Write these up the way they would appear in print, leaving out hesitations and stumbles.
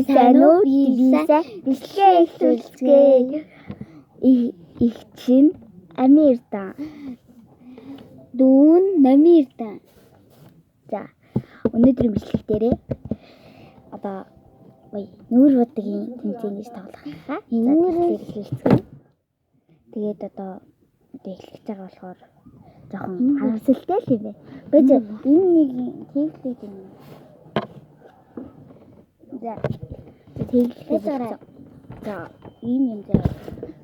сайн уу? Бисаа бэлгээ эхлүүлцгээе. Их чин Амерта. Дүүн Намирта. За өнөөдрийн бичлэг дээрээ одоо нүүр бодгийн тэмцээнээс тоглох хаа. Нүүрээр эхлүүлцгээе. Тэгээд одоо эхлэж байгаа болохоор жоохон харамсалтай л юм байна. Бэж энэ нэг тэглээд юм. За тэглээд за ийм юм заа.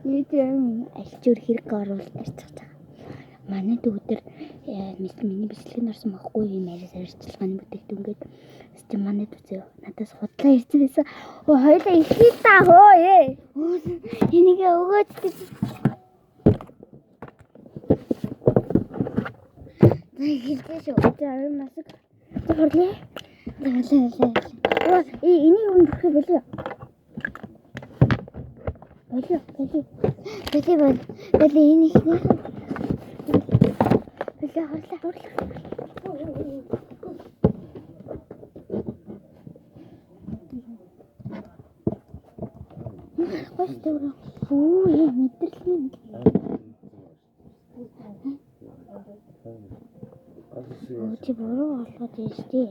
Нийтэм альчуур хэрэг оруулж арчиж байгаа. Манайд өдөр миний бичлэгэнд орсон байхгүй юм яриас арчилгааны бүтээгдэхүүн гээд чи манайд үзээ. Надаас худлаа ирсэн байсан. Хоёлаа ихий та хөө ээ. Энийг өгөөч гэж. Хэлсэн шүү. Тэр масаг хорлоо. Энийг өнөрхөө болоо. Болоо энэ их нэ. Хорлоо. Хөөе мэдрэлэн. Чи буруу болоод байна шүү дээ.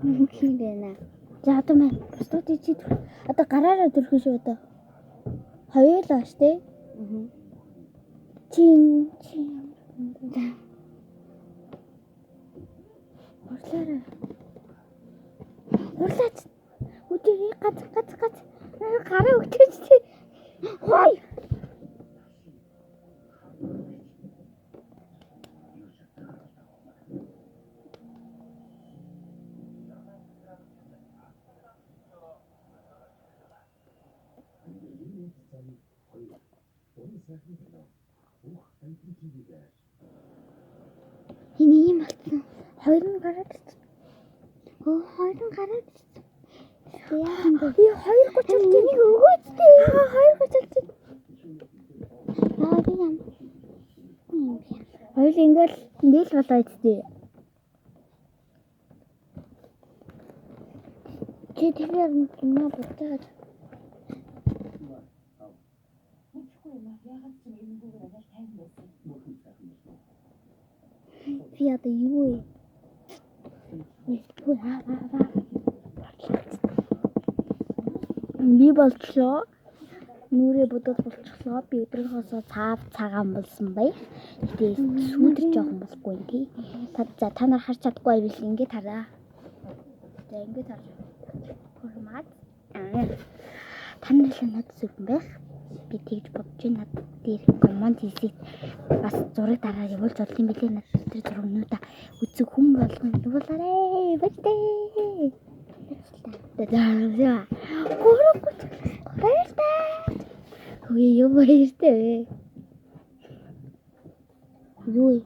Мөхийн байна. За одоо маань бусдад чи одоо гараараа төрхөн шүү одоо. Хоёулаа ш тий. Чин. Урлаач. Үгүй гац. Гараа өгчөөч тий. Хой. Энэ юм болсон. Хоёр нь гараад ирсэн. Хоёр нь гараад ирсэн. Яа юм бэ? Хоёр гоцолч энийг өгөөч дээ. Хоёр гоцолч. Би юм. Хоёр ингээл болоо идтээ. Чи тэгэхээр юм бодож би одоо юу би болчлоо. Нүрээ бодол болчихлоо. Би өдрийнхөөсөө цагаан болсон бай. Тэгээд сүйдэр жоохон болохгүй юм тий. Та нар харж чадахгүй байвал ингэж хараа. За ингэж харж. Формат. Та нар л надад зүгэн байх. Би тэгж бодож байна. Над дээр команд хийсийг бас зураг дараа явуулж болов юм билээ. Над тэр зургнуудаа үзэх хүн болгоно. Явуулаарэ. Байтээ. Баярлалаа. Юу баяртай. Юу.